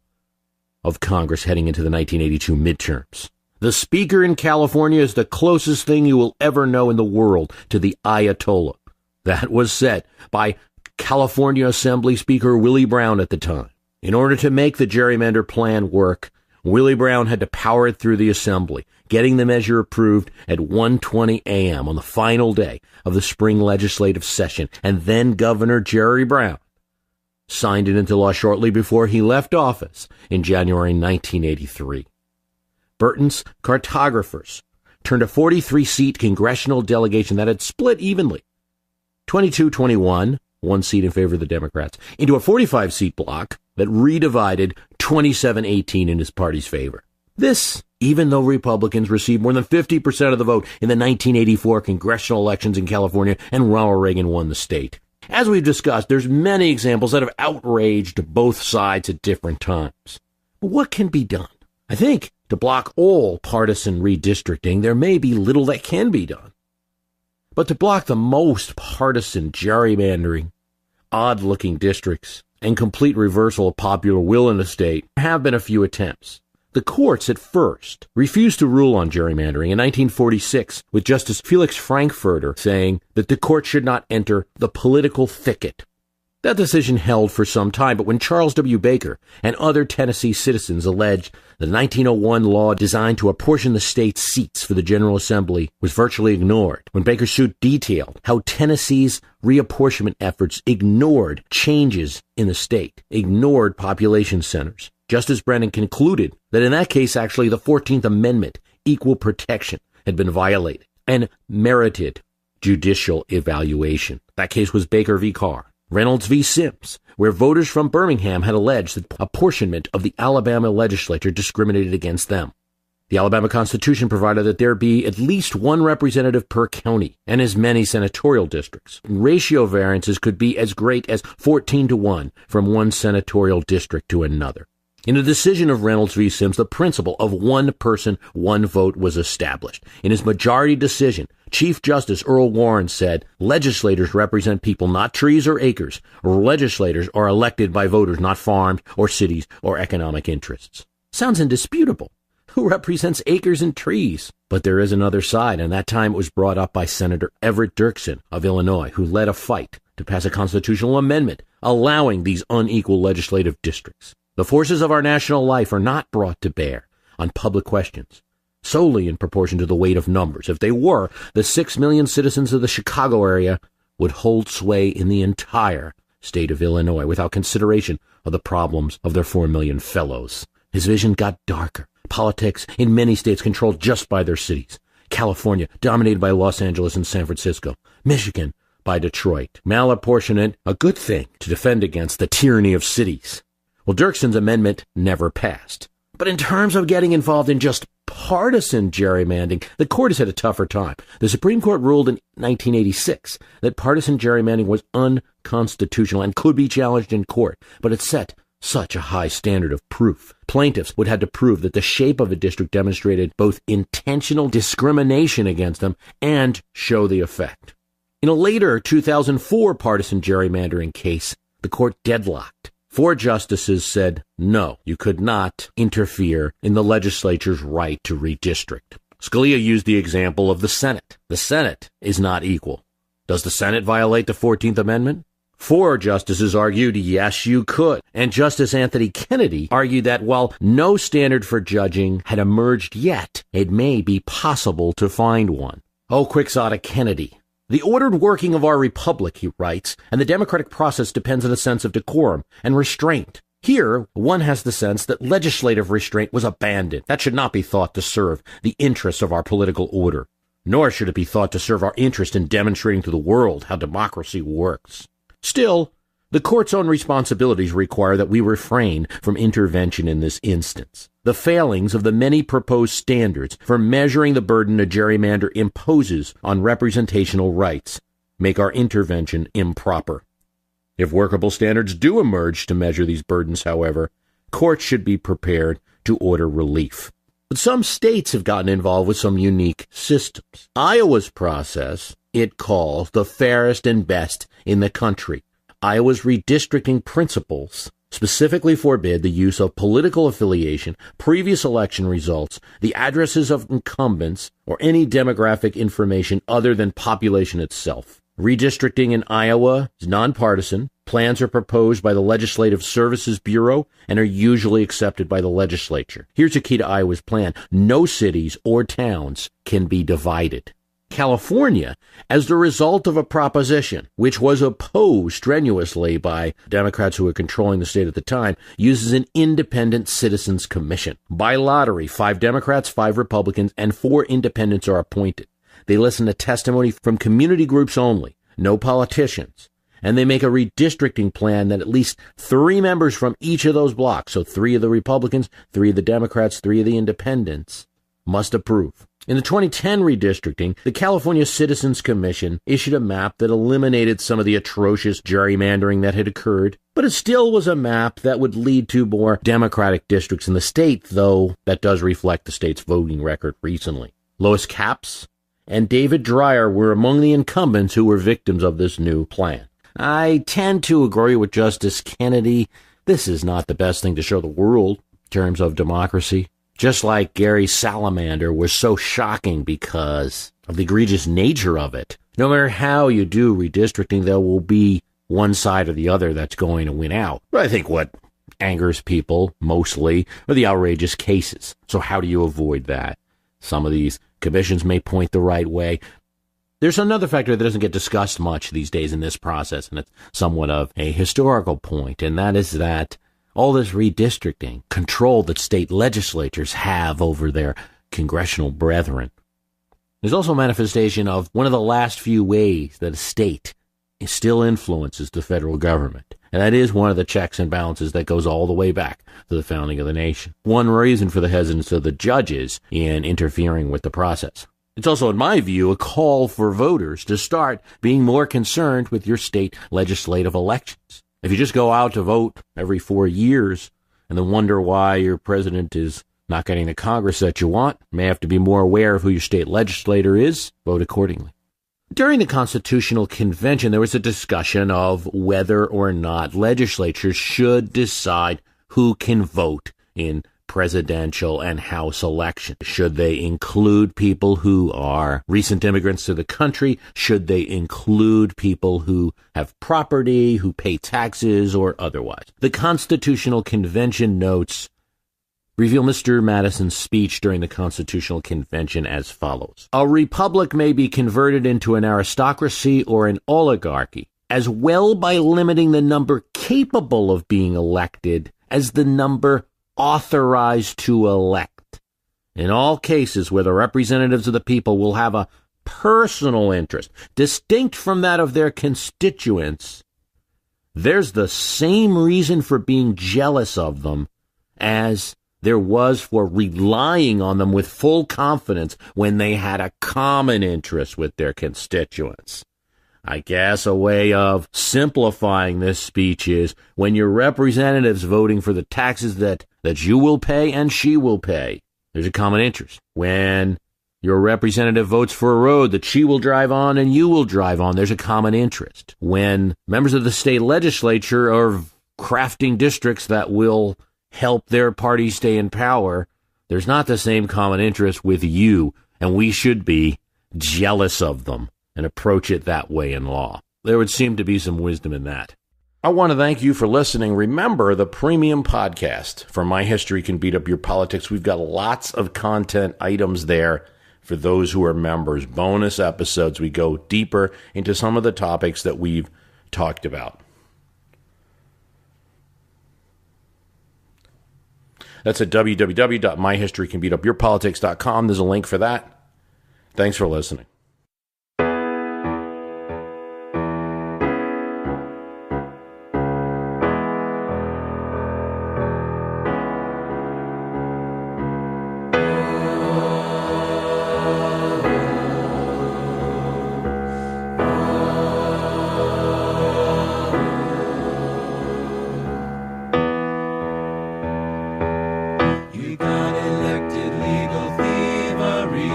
of Congress heading into the 1982 midterms. The Speaker in California is the closest thing you will ever know in the world to the Ayatollah. That was said by California Assembly Speaker Willie Brown at the time. In order to make the gerrymander plan work, Willie Brown had to power it through the Assembly, getting the measure approved at 1:20 a.m. on the final day of the spring legislative session, and then Governor Jerry Brown signed it into law shortly before he left office in January 1983. Burton's cartographers turned a 43-seat congressional delegation that had split evenly, 22-21, one seat in favor of the Democrats, into a 45-seat block that redivided 27-18 in his party's favor. This, even though Republicans received more than 50% of the vote in the 1984 congressional elections in California and Ronald Reagan won the state. As we've discussed, there's many examples that have outraged both sides at different times. But what can be done? I think to block all partisan redistricting, there may be little that can be done. But to block the most partisan gerrymandering, odd-looking districts, and complete reversal of popular will in the state, there have been a few attempts. The courts at first refused to rule on gerrymandering in 1946, with Justice Felix Frankfurter saying that the court should not enter the political thicket. That decision held for some time, but when Charles W. Baker and other Tennessee citizens alleged the 1901 law designed to apportion the state's seats for the General Assembly was virtually ignored, when Baker's suit detailed how Tennessee's reapportionment efforts ignored changes in the state, ignored population centers, Justice Brennan concluded that in that case, actually, the 14th Amendment, equal protection, had been violated and merited judicial evaluation. That case was Baker v. Carr. Reynolds v. Sims, where voters from Birmingham had alleged that apportionment of the Alabama legislature discriminated against them. The Alabama Constitution provided that there be at least one representative per county and as many senatorial districts. Ratio variances could be as great as 14-1 from one senatorial district to another. In a decision of Reynolds v. Sims, the principle of one person, one vote was established. In his majority decision, Chief Justice Earl Warren said, legislators represent people, not trees or acres. Legislators are elected by voters, not farms or cities or economic interests. Sounds indisputable. Who represents acres and trees? But there is another side, and that time it was brought up by Senator Everett Dirksen of Illinois, who led a fight to pass a constitutional amendment allowing these unequal legislative districts. The forces of our national life are not brought to bear on public questions solely in proportion to the weight of numbers. If they were, the 6 million citizens of the Chicago area would hold sway in the entire state of Illinois without consideration of the problems of their 4 million fellows. His vision got darker. Politics in many states controlled just by their cities. California, dominated by Los Angeles and San Francisco. Michigan, by Detroit. Malapportionment, a good thing to defend against the tyranny of cities. Well, Dirksen's amendment never passed. But in terms of getting involved in just partisan gerrymandering, the court has had a tougher time. The Supreme Court ruled in 1986 that partisan gerrymandering was unconstitutional and could be challenged in court, but it set such a high standard of proof. Plaintiffs would have to prove that the shape of a district demonstrated both intentional discrimination against them and show the effect. In a later 2004 partisan gerrymandering case, the court deadlocked. 4 justices said, no, you could not interfere in the legislature's right to redistrict. Scalia used the example of the Senate. The Senate is not equal. Does the Senate violate the 14th Amendment? 4 justices argued, yes, you could. And Justice Anthony Kennedy argued that while no standard for judging had emerged yet, it may be possible to find one. Oh, quixotic Kennedy. The ordered working of our republic, he writes, and the democratic process depends on a sense of decorum and restraint. Here, one has the sense that legislative restraint was abandoned. That should not be thought to serve the interests of our political order, nor should it be thought to serve our interest in demonstrating to the world how democracy works. Still, the court's own responsibilities require that we refrain from intervention in this instance. The failings of the many proposed standards for measuring the burden a gerrymander imposes on representational rights make our intervention improper. If workable standards do emerge to measure these burdens, however, courts should be prepared to order relief. But some states have gotten involved with some unique systems. Iowa's process, it calls the fairest and best in the country. Iowa's redistricting principles specifically forbid the use of political affiliation, previous election results, the addresses of incumbents, or any demographic information other than population itself. Redistricting in Iowa is nonpartisan. Plans are proposed by the Legislative Services Bureau and are usually accepted by the legislature. Here's a key to Iowa's plan. No cities or towns can be divided. California, as the result of a proposition which was opposed strenuously by Democrats who were controlling the state at the time, uses an independent citizens commission. By lottery, 5 Democrats, 5 Republicans, and 4 independents are appointed. They listen to testimony from community groups only, no politicians, and they make a redistricting plan that at least 3 members from each of those blocks, so 3 of the Republicans, 3 of the Democrats, 3 of the independents, must approve. In the 2010 redistricting, the California Citizens Commission issued a map that eliminated some of the atrocious gerrymandering that had occurred, but it still was a map that would lead to more Democratic districts in the state, though that does reflect the state's voting record recently. Lois Capps and David Dreyer were among the incumbents who were victims of this new plan. I tend to agree with Justice Kennedy. This is not the best thing to show the world in terms of democracy. Just like Gary's salamander was so shocking because of the egregious nature of it. No matter how you do redistricting, there will be one side or the other that's going to win out. But I think what angers people mostly are the outrageous cases. So how do you avoid that? Some of these commissions may point the right way. There's another factor that doesn't get discussed much these days in this process, and it's somewhat of a historical point, and that is that all this redistricting control that state legislatures have over their congressional brethren. There's also a manifestation of one of the last few ways that a state still influences the federal government. And that is one of the checks and balances that goes all the way back to the founding of the nation. One reason for the hesitance of the judges in interfering with the process. It's also, in my view, a call for voters to start being more concerned with your state legislative elections. If you just go out to vote every 4 years and then wonder why your president is not getting the Congress that you want, you may have to be more aware of who your state legislator is, vote accordingly. During the Constitutional Convention, there was a discussion of whether or not legislatures should decide who can vote in presidential and House elections. Should they include people who are recent immigrants to the country? Should they include people who have property, who pay taxes, or otherwise? The Constitutional Convention notes reveal Mr. Madison's speech during the Constitutional Convention as follows. A republic may be converted into an aristocracy or an oligarchy, as well by limiting the number capable of being elected as the number authorized to elect. In all cases where the representatives of the people will have a personal interest distinct from that of their constituents, there's the same reason for being jealous of them as there was for relying on them with full confidence when they had a common interest with their constituents. I guess a way of simplifying this speech is when your representative's voting for the taxes that you will pay and she will pay, there's a common interest. When your representative votes for a road that she will drive on and you will drive on, there's a common interest. When members of the state legislature are crafting districts that will help their party stay in power, there's not the same common interest with you, and we should be jealous of them and approach it that way in law. There would seem to be some wisdom in that. I want to thank you for listening. Remember the premium podcast for My History Can Beat Up Your Politics. We've got lots of content items there for those who are members. Bonus episodes. We go deeper into some of the topics that we've talked about. That's at www.myhistorycanbeatupyourpolitics.com. There's a link for that. Thanks for listening. You got elected legal thievery.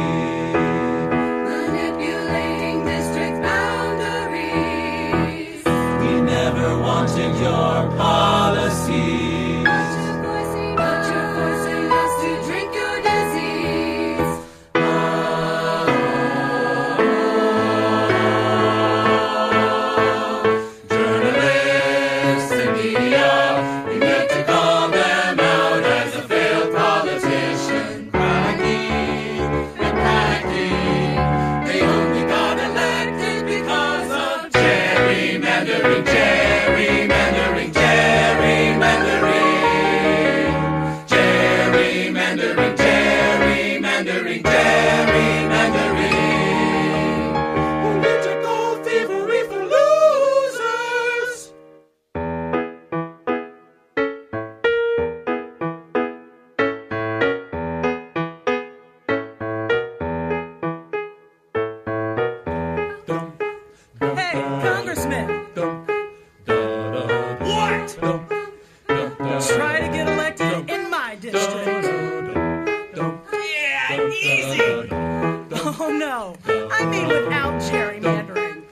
without gerrymandering.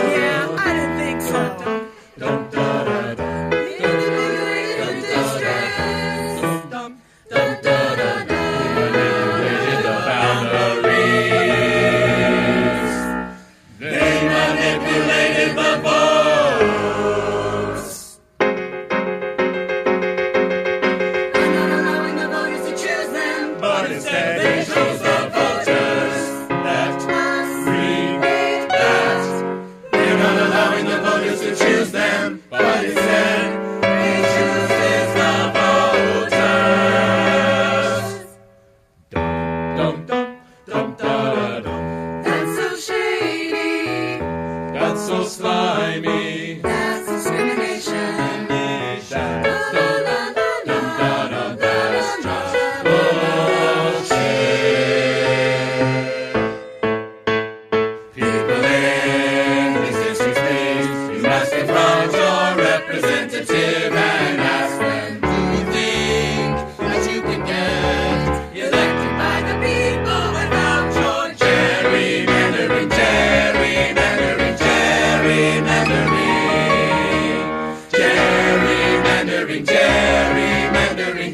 Yeah, I didn't think so. They manipulated the votes. I'm not allowing the voters to choose them, but instead they chose the voters. Let us read that. They're not allowing the voters to choose them, but instead they chooses the voters. Dum dum dum da dum. That's so shady. That's so slimy. That's discrimination. That's just bullshit. People in these districts, please, you must confront your representative and ask them, do you think that you can get elected by the people without your gerrymandering, gerrymandering, gerrymandering, gerrymandering, gerrymandering, gerrymandering?